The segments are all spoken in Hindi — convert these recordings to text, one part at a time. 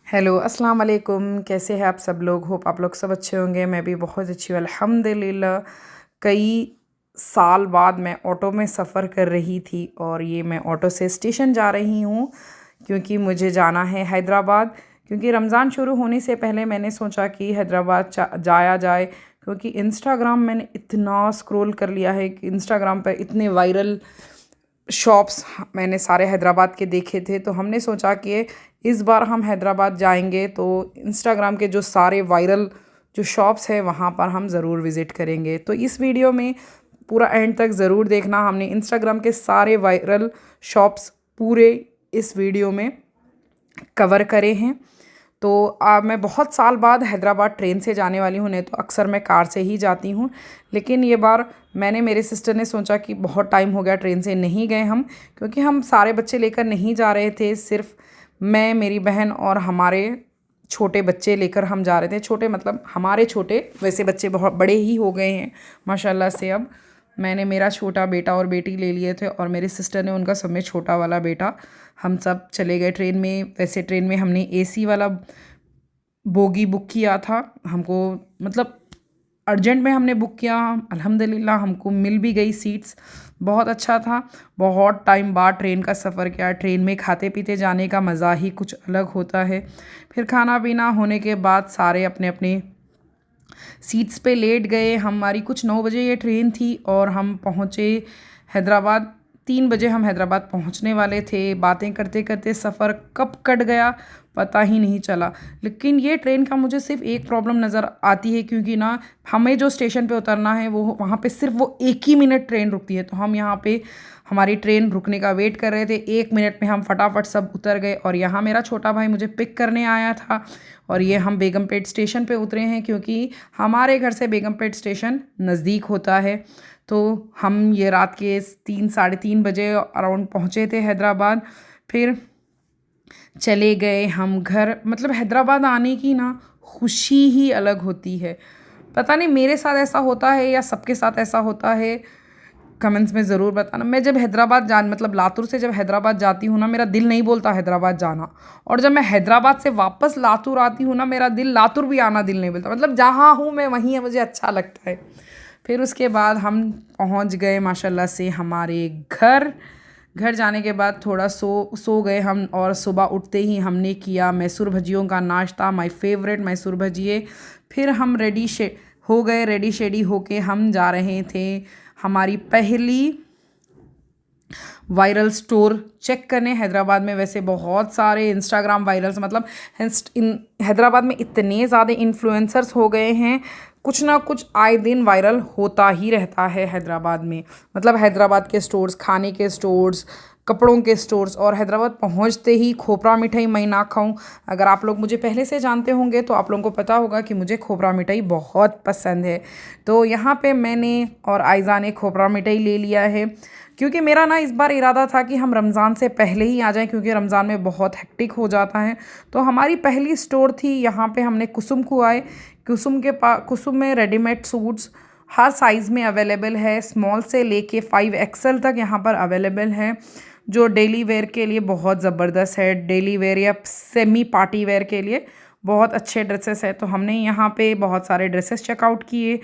हेलो अस्सलाम वालेकुम। कैसे हैं आप सब लोग? होप आप लोग सब अच्छे होंगे। मैं भी बहुत अच्छी हूँ अल्हम्दुलिल्लाह। कई साल बाद मैं ऑटो में सफ़र कर रही थी और ये मैं ऑटो से स्टेशन जा रही हूँ क्योंकि मुझे जाना है हैदराबाद। क्योंकि रमज़ान शुरू होने से पहले मैंने सोचा कि हैदराबाद जाया जाए, क्योंकि इंस्टाग्राम मैंने इतना स्क्रॉल कर लिया है कि इंस्टाग्राम पर इतने वायरल शॉप्स मैंने सारे हैदराबाद के देखे थे। तो हमने सोचा कि इस बार हम हैदराबाद जाएंगे तो इंस्टाग्राम के जो सारे वायरल जो शॉप्स हैं वहाँ पर हम ज़रूर विज़िट करेंगे। तो इस वीडियो में पूरा एंड तक ज़रूर देखना। हमने इंस्टाग्राम के सारे वायरल शॉप्स पूरे इस वीडियो में कवर करे हैं। तो मैं बहुत साल बाद हैदराबाद ट्रेन से जाने वाली हूँ, नहीं तो अक्सर मैं कार से ही जाती हूँ। लेकिन ये बार मेरे सिस्टर ने सोचा कि बहुत टाइम हो गया ट्रेन से नहीं गए हम, क्योंकि हम सारे बच्चे लेकर नहीं जा रहे थे, सिर्फ मैं, मेरी बहन और हमारे छोटे बच्चे लेकर हम जा रहे थे। छोटे मतलब हमारे छोटे, वैसे बच्चे बहुत बड़े ही हो गए हैं माशाल्लाह से। अब मैंने मेरा छोटा बेटा और बेटी ले लिए थे और मेरी सिस्टर ने उनका सब में छोटा वाला बेटा। हम सब चले गए ट्रेन में। वैसे ट्रेन में हमने एसी वाला बोगी बुक किया था। हमको मतलब अर्जेंट में हमने बुक किया। अल्हम्दुलिल्लाह हमको मिल भी गई सीट्स। बहुत अच्छा था। बहुत टाइम बाद ट्रेन का सफ़र किया। ट्रेन में खाते पीते जाने का मज़ा ही कुछ अलग होता है। फिर खाना पीना होने के बाद सारे अपने अपने सीट्स पे लेट गए। हमारी कुछ 9 बजे ये ट्रेन थी और हम पहुँचे हैदराबाद। 3 बजे हम हैदराबाद पहुँचने वाले थे। बातें करते करते सफ़र कब कट गया पता ही नहीं चला। लेकिन ये ट्रेन का मुझे सिर्फ एक प्रॉब्लम नज़र आती है, क्योंकि ना हमें जो स्टेशन पे उतरना है वो वहाँ पे सिर्फ वो 1 ही मिनट ट्रेन रुकती है। तो हम यहाँ पे हमारी ट्रेन रुकने का वेट कर रहे थे। 1 मिनट में हम फटाफट सब उतर गए और यहाँ मेरा छोटा भाई मुझे पिक करने आया था। और ये हम बेगमपेट स्टेशन पे उतरे हैं, क्योंकि हमारे घर से बेगमपेट स्टेशन नज़दीक होता है। तो हम ये रात के 3 साढ़े 3 बजे अराउंड पहुँचे थे हैदराबाद। फिर चले गए हम घर। मतलब हैदराबाद आने की ना खुशी ही अलग होती है। पता नहीं मेरे साथ ऐसा होता है या सबके साथ ऐसा होता है, कमेंट्स में ज़रूर बताना। मैं जब हैदराबाद मतलब लातूर से जब हैदराबाद जाती हूँ ना, मेरा दिल नहीं बोलता हैदराबाद जाना। और जब मैं हैदराबाद से वापस लातूर आती हूँ ना, मेरा दिल लातूर भी आना दिल नहीं बोलता। मतलब जहाँ हूँ मैं वहीं है, मुझे अच्छा लगता है। फिर उसके बाद हम पहुँच गए माशाल्लाह से हमारे घर। घर जाने के बाद थोड़ा सो गए हम और सुबह उठते ही हमने किया मैसूर भजियों का नाश्ता, माय फेवरेट मैसूर भजिए। फिर हम हो गए, रेडी शेडी होके हम जा रहे थे हमारी पहली वायरल स्टोर चेक करने हैदराबाद में। वैसे बहुत सारे इंस्टाग्राम वायरल्स मतलब इन हैदराबाद में इतने ज़्यादा इन्फ्लुएंसर्स हो गए हैं, कुछ ना कुछ आए दिन वायरल होता ही रहता है हैदराबाद में। मतलब हैदराबाद के स्टोर्स, खाने के स्टोर्स, कपड़ों के स्टोर्स। और हैदराबाद पहुंचते ही खोपरा मिठाई मैं ना खाऊं, अगर आप लोग मुझे पहले से जानते होंगे तो आप लोगों को पता होगा कि मुझे खोपरा मिठाई बहुत पसंद है। तो यहाँ पे मैंने और आयज़ा ने खोपरा मिठाई ले लिया है, क्योंकि मेरा ना इस बार इरादा था कि हम रमज़ान से पहले ही आ जाएं, क्योंकि रमज़ान में बहुत हेक्टिक हो जाता है। तो हमारी पहली स्टोर थी यहाँ पे, हमने कुसुम को आए। कुसुम में रेडीमेड सूट्स हर साइज़ में अवेलेबल है, स्मॉल से लेके 5XL तक यहाँ पर अवेलेबल है, जो डेली वेयर के लिए बहुत ज़बरदस्त है। डेली वेयर या सेमी पार्टी वेयर के लिए बहुत अच्छे ड्रेसेस है। तो हमने यहाँ पे बहुत सारे ड्रेसेस चेकआउट किए।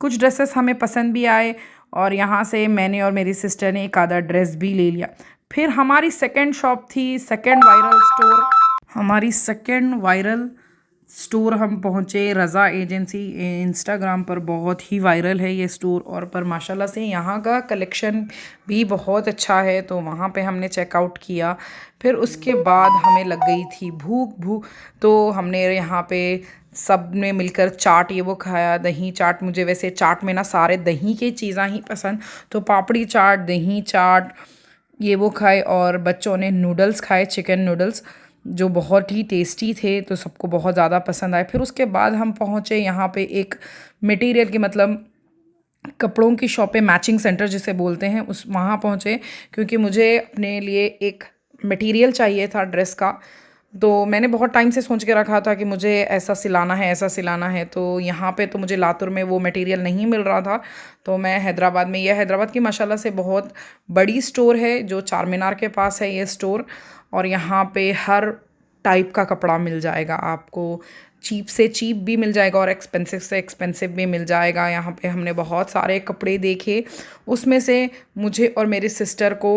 कुछ ड्रेसेस हमें पसंद भी आए और यहाँ से मैंने और मेरी सिस्टर ने एक आधा ड्रेस भी ले लिया। फिर हमारी सेकंड शॉप थी, सेकंड वायरल स्टोर। हमारी सेकंड वायरल स्टोर हम पहुँचे रज़ा एजेंसी। इंस्टाग्राम पर बहुत ही वायरल है ये स्टोर, और पर माशाल्लाह से यहाँ का कलेक्शन भी बहुत अच्छा है। तो वहाँ पे हमने चेकआउट किया। फिर उसके बाद हमें लग गई थी भूख। तो हमने यहाँ पे सब ने मिलकर चाट ये वो खाया। दही चाट, मुझे वैसे चाट में ना सारे दही की चीज़ें ही पसंद, तो पापड़ी चाट, दही चाट ये वो खाए। और बच्चों ने नूडल्स खाए, चिकन नूडल्स, जो बहुत ही टेस्टी थे, तो सबको बहुत ज़्यादा पसंद आए। फिर उसके बाद हम पहुँचे यहाँ पे एक मटेरियल की मतलब कपड़ों की शॉप पे, मैचिंग सेंटर जिसे बोलते हैं, उस वहाँ पहुँचे, क्योंकि मुझे अपने लिए एक मटेरियल चाहिए था ड्रेस का। तो मैंने बहुत टाइम से सोच के रखा था कि मुझे ऐसा सिलाना है, ऐसा सिलाना है। तो यहाँ पे तो मुझे लातूर में वो मटेरियल नहीं मिल रहा था। तो मैं हैदराबाद में, यह हैदराबाद की माशाल्लाह से बहुत बड़ी स्टोर है जो चार मीनार के पास है ये स्टोर। और यहाँ पे हर टाइप का कपड़ा मिल जाएगा आपको। चीप से चीप भी मिल जाएगा और एक्सपेंसिव से एक्सपेंसिव भी मिल जाएगा। यहाँ पे हमने बहुत सारे कपड़े देखे, उसमें से मुझे और मेरी सिस्टर को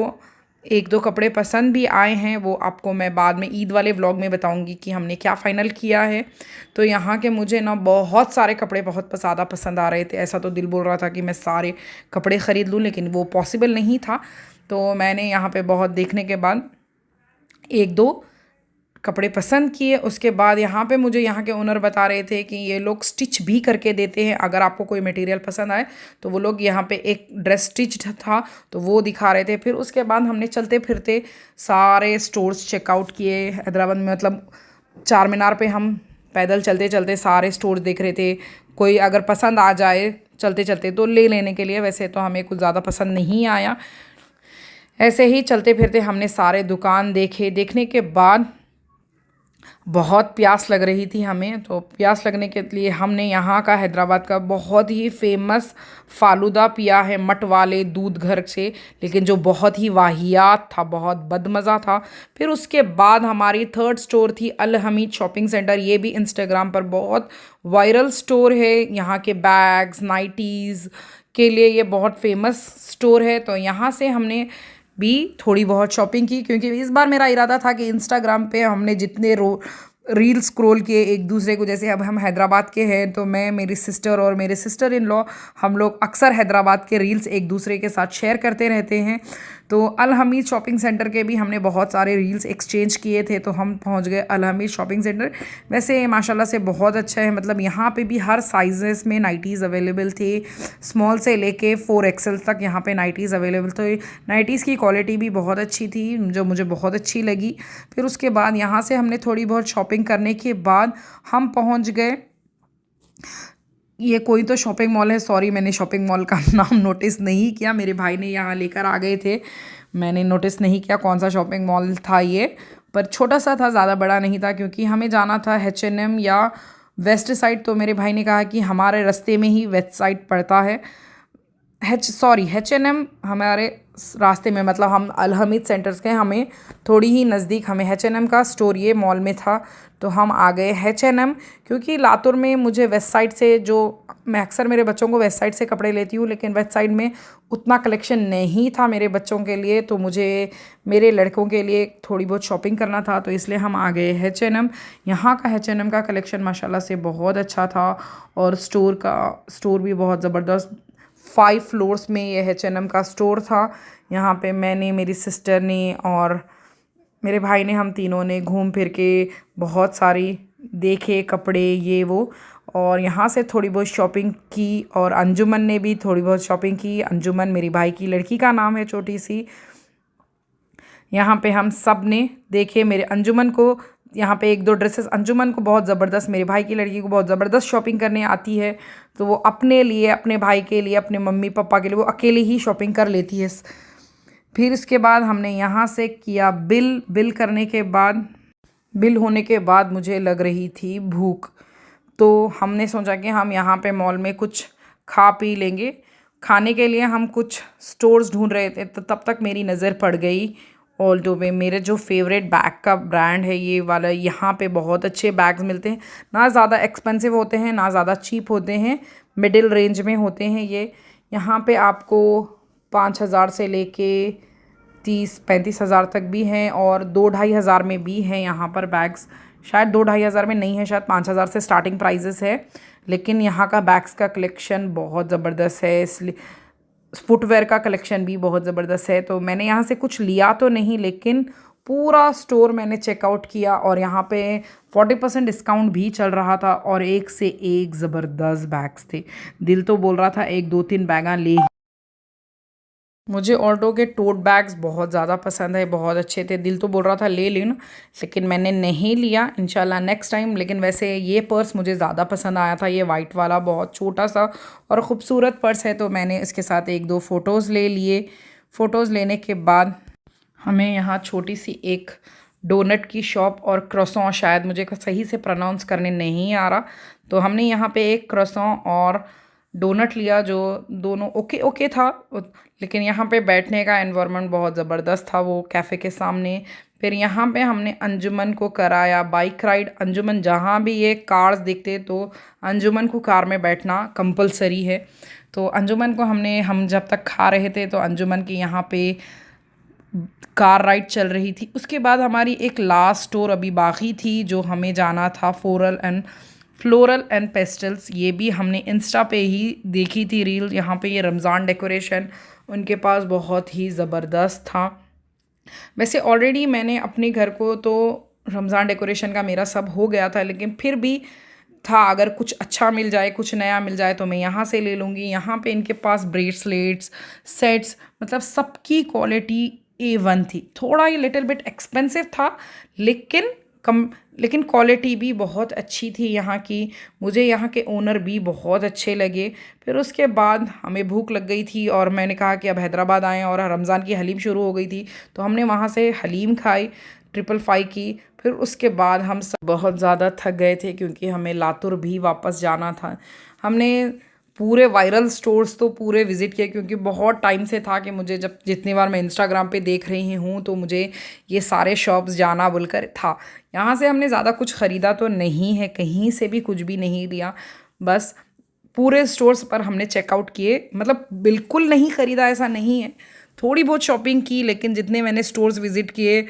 एक दो कपड़े पसंद भी आए हैं। वो आपको मैं बाद में ईद वाले व्लॉग में बताऊंगी कि हमने क्या फ़ाइनल किया है। तो यहाँ के मुझे ना बहुत सारे कपड़े बहुत ज़्यादा पसंद आ रहे थे। ऐसा तो दिल बोल रहा था कि मैं सारे कपड़े ख़रीद लूँ, लेकिन वो पॉसिबल नहीं था। तो मैंने यहाँ पे बहुत देखने के बाद एक दो कपड़े पसंद किए। उसके बाद यहाँ पे मुझे यहाँ के ओनर बता रहे थे कि ये लोग स्टिच भी करके देते हैं। अगर आपको कोई मटेरियल पसंद आए तो वो लोग यहाँ पे एक ड्रेस स्टिच था तो वो दिखा रहे थे। फिर उसके बाद हमने चलते फिरते सारे स्टोर्स चेकआउट किए हैदराबाद में। मतलब चार मीनार पे हम पैदल चलते चलते सारे स्टोर्स देख रहे थे। कोई अगर पसंद आ जाए चलते चलते तो ले लेने के लिए। वैसे तो हमें कुछ ज़्यादा पसंद नहीं आया। ऐसे ही चलते फिरते हमने सारे दुकान देखे। देखने के बाद बहुत प्यास लग रही थी हमें, तो प्यास लगने के लिए हमने यहाँ का हैदराबाद का बहुत ही फेमस फ़ालूदा पिया है मट वाले दूध घर से, लेकिन जो बहुत ही वाहियात था, बहुत बदमज़ा था। फिर उसके बाद हमारी थर्ड स्टोर थी अल हमीद शॉपिंग सेंटर। ये भी इंस्टाग्राम पर बहुत वायरल स्टोर है। यहाँ के बैग्स नाइटीज़ के लिए ये बहुत फेमस स्टोर है। तो यहाँ से हमने भी थोड़ी बहुत शॉपिंग की, क्योंकि इस बार मेरा इरादा था कि इंस्टाग्राम पे हमने जितने रील स्क्रॉल किए एक दूसरे को, जैसे अब हम हैदराबाद के हैं तो मैं, मेरी सिस्टर और मेरे सिस्टर इन लॉ, हम लोग अक्सर हैदराबाद के रील्स एक दूसरे के साथ शेयर करते रहते हैं। तो अल हमीद शॉपिंग सेंटर के भी हमने बहुत सारे रील्स एक्सचेंज किए थे। तो हम पहुंच गए अल हमीद शॉपिंग सेंटर। वैसे माशाल्लाह से बहुत अच्छा है। मतलब यहाँ पे भी हर साइजेस में नाइटीज़ अवेलेबल थे, स्मॉल से लेके 4XL तक यहाँ पे नाइटीज़ अवेलेबल। तो नाइटीज़ की क्वालिटी भी बहुत अच्छी थी, जो मुझे बहुत अच्छी लगी। फिर उसके बाद यहाँ से हमने थोड़ी बहुत शॉपिंग करने के बाद हम पहुँच गए, ये कोई तो शॉपिंग मॉल है, सॉरी मैंने शॉपिंग मॉल का नाम नोटिस नहीं किया, मेरे भाई ने यहाँ लेकर आ गए थे, मैंने नोटिस नहीं किया कौन सा शॉपिंग मॉल था ये। पर छोटा सा था, ज़्यादा बड़ा नहीं था, क्योंकि हमें जाना था H&M या वेस्ट साइड। तो मेरे भाई ने कहा कि हमारे रास्ते में ही वेस्ट साइड पड़ता है, H&M हमारे रास्ते में, मतलब हम अल हमीद सेंटर्स के हमें थोड़ी ही नज़दीक हमें H&M का स्टोर ये मॉल में था। तो हम आ गए H&M, क्योंकि लातूर में मुझे वेस्ट साइड से, जो मैं अक्सर मेरे बच्चों को वेस्ट साइड से कपड़े लेती हूँ, लेकिन वेस्ट साइड में उतना कलेक्शन नहीं था मेरे बच्चों के लिए। तो मुझे मेरे लड़कों के लिए थोड़ी बहुत शॉपिंग करना था, तो इसलिए हम आ गए H&M। यहाँ का H&M का कलेक्शन माशाल्लाह से बहुत अच्छा था, और स्टोर भी बहुत ज़बरदस्त। 5 फ्लोर्स में ये H&M का स्टोर था। यहाँ पे मैंने, मेरी सिस्टर ने और मेरे भाई ने, हम तीनों ने घूम फिर के बहुत सारी देखे कपड़े ये वो, और यहाँ से थोड़ी बहुत शॉपिंग की। और अंजुमन ने भी थोड़ी बहुत शॉपिंग की। अंजुमन मेरी भाई की लड़की का नाम है, छोटी सी। यहाँ पे हम सब ने देखे। मेरे अंजुमन को यहाँ पे एक दो ड्रेसेस, अंजुमन को बहुत ज़बरदस्त, मेरे भाई की लड़की को बहुत ज़बरदस्त शॉपिंग करने आती है। तो वो अपने लिए, अपने भाई के लिए, अपने मम्मी पापा के लिए वो अकेले ही शॉपिंग कर लेती है। फिर इसके बाद हमने यहाँ से किया बिल करने के बाद, बिल होने के बाद मुझे लग रही थी भूख। तो हमने सोचा कि हम यहाँ पे मॉल में कुछ खा पी लेंगे। खाने के लिए हम कुछ स्टोर्स ढूंढ रहे थे, तो तब तक मेरी नज़र पड़ गई ऑल्टो पे। मेरे जो फेवरेट बैग का ब्रांड है ये वाला, यहाँ पे बहुत अच्छे बैग्स मिलते हैं, ना ज़्यादा एक्सपेंसिव होते हैं ना ज़्यादा चीप होते हैं, मिडिल रेंज में होते हैं ये। यहाँ पे आपको 5,000 से लेके 30-35 हज़ार तक भी हैं, और 2-2.5 हज़ार में भी हैं यहाँ पर बैग्स। शायद 2-2.5 हज़ार में नहीं है, शायद 5,000 से स्टार्टिंग प्राइजेस है। लेकिन यहाँ का बैग्स का कलेक्शन बहुत ज़बरदस्त है, इसलिए फुटवेयर का कलेक्शन भी बहुत ज़बरदस्त है। तो मैंने यहाँ से कुछ लिया तो नहीं, लेकिन पूरा स्टोर मैंने चेकआउट किया, और यहाँ पे 40% डिस्काउंट भी चल रहा था, और एक से एक ज़बरदस्त बैग्स थे। दिल तो बोल रहा था 1-2-3 बैगा ले। मुझे ऑल्टो के टोट बैग्स बहुत ज़्यादा पसंद है, बहुत अच्छे थे। दिल तो बोल रहा था ले लेना, लेकिन मैंने नहीं लिया, इंशाल्लाह नेक्स्ट टाइम। लेकिन वैसे ये पर्स मुझे ज़्यादा पसंद आया था, ये वाइट वाला बहुत छोटा सा और ख़ूबसूरत पर्स है। तो मैंने इसके साथ 1-2 फ़ोटोज़ ले लिए। फ़ोटोज़ लेने के बाद हमें यहाँ छोटी सी एक डोनट की शॉप और क्रोसॉन, शायद मुझे सही से प्रोनाउंस करने नहीं आ रहा, तो हमने यहाँ पे एक क्रोसॉन और डोनट लिया, जो दोनों ओके ओके था। लेकिन यहाँ पे बैठने का एनवायरनमेंट बहुत ज़बरदस्त था वो कैफ़े के सामने। फिर यहाँ पे हमने अंजुमन को कराया बाइक राइड। अंजुमन जहाँ भी ये कार्स दिखते तो अंजुमन को कार में बैठना कंपलसरी है। तो अंजुमन को हम जब तक खा रहे थे तो अंजुमन के यहाँ पे कार राइड चल रही थी। उसके बाद हमारी एक लास्ट स्टोर अभी बाकी थी जो हमें जाना था, फ्लोरल एंड पेस्टल्स। ये भी हमने इंस्टा पे ही देखी थी रील। यहाँ पे ये रमज़ान डेकोरेशन उनके पास बहुत ही ज़बरदस्त था। वैसे ऑलरेडी मैंने अपने घर को तो रमज़ान डेकोरेशन का मेरा सब हो गया था, लेकिन फिर भी था अगर कुछ अच्छा मिल जाए, कुछ नया मिल जाए तो मैं यहाँ से ले लूँगी। यहाँ पे इनके पास ब्रेसलेट्स, सेट्स, मतलब सबकी क्वालिटी A1 थी। थोड़ा ये लिटिल बिट एक्सपेंसिव था लेकिन क्वालिटी भी बहुत अच्छी थी यहाँ की। मुझे यहाँ के ओनर भी बहुत अच्छे लगे। फिर उसके बाद हमें भूख लग गई थी और मैंने कहा कि अब हैदराबाद आएँ, और रमज़ान की हलीम शुरू हो गई थी तो हमने वहाँ से हलीम खाई 555 की। फिर उसके बाद हम सब बहुत ज़्यादा थक गए थे क्योंकि हमें लातुर भी वापस जाना था। हमने पूरे वायरल स्टोर्स तो पूरे विज़िट किए क्योंकि बहुत टाइम से था कि मुझे, जब जितनी बार मैं इंस्टाग्राम पे देख रही हूँ तो मुझे ये सारे शॉप्स जाना बोलकर था। यहाँ से हमने ज़्यादा कुछ ख़रीदा तो नहीं है, कहीं से भी कुछ भी नहीं लिया, बस पूरे स्टोर्स पर हमने चेकआउट किए। मतलब बिल्कुल नहीं ख़रीदा ऐसा नहीं है, थोड़ी बहुत शॉपिंग की, लेकिन जितने मैंने स्टोर्स विज़िट किए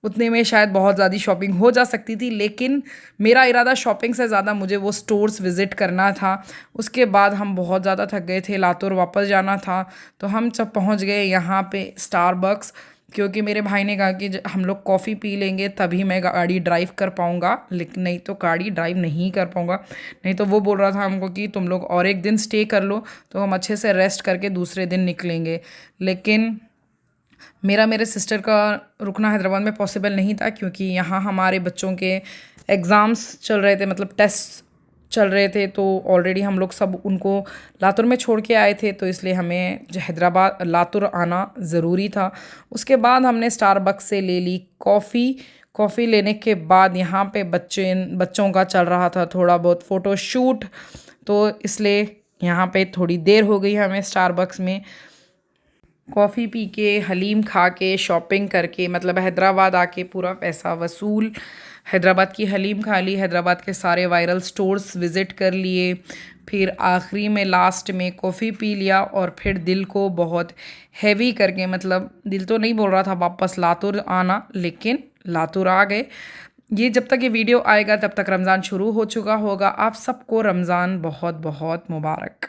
उतने में शायद बहुत ज़्यादा शॉपिंग हो जा सकती थी, लेकिन मेरा इरादा शॉपिंग से ज़्यादा मुझे वो स्टोर्स विज़िट करना था। उसके बाद हम बहुत ज़्यादा थक गए थे, लातूर वापस जाना था, तो हम जब पहुंच गए यहाँ पे स्टारबक्स, क्योंकि मेरे भाई ने कहा कि हम लोग कॉफ़ी पी लेंगे तभी मैं गाड़ी ड्राइव कर पाऊँगा, लेकिन नहीं तो गाड़ी ड्राइव नहीं कर पाऊँगा। नहीं तो वो बोल रहा था हमको कि तुम लोग और एक दिन स्टे कर लो तो हम अच्छे से रेस्ट करके दूसरे दिन निकलेंगे। लेकिन मेरे सिस्टर का रुकना हैदराबाद में पॉसिबल नहीं था क्योंकि यहाँ हमारे बच्चों के एग्ज़ाम्स चल रहे थे, मतलब टेस्ट चल रहे थे। तो ऑलरेडी हम लोग सब उनको लातूर में छोड़ के आए थे, तो इसलिए हमें हैदराबाद लातूर आना ज़रूरी था। उसके बाद हमने स्टारबक्स से ले ली कॉफ़ी लेने के बाद यहाँ पे बच्चों का चल रहा था थोड़ा बहुत फ़ोटो शूट, तो इसलिए यहाँ पे थोड़ी देर हो गई हमें स्टारबक्स में। कॉफ़ी पी के, हलीम खा के, शॉपिंग करके, मतलब हैदराबाद आके पूरा पैसा वसूल। हैदराबाद की हलीम खा ली, हैदराबाद के सारे वायरल स्टोर्स विज़िट कर लिए, फिर आखिरी में लास्ट में कॉफ़ी पी लिया और फिर दिल को बहुत हैवी करके, मतलब दिल तो नहीं बोल रहा था वापस लातूर आना, लेकिन लातूर आ गए। ये जब तक ये वीडियो आएगा तब तक रमज़ान शुरू हो चुका होगा। आप सबको रमज़ान बहुत बहुत मुबारक।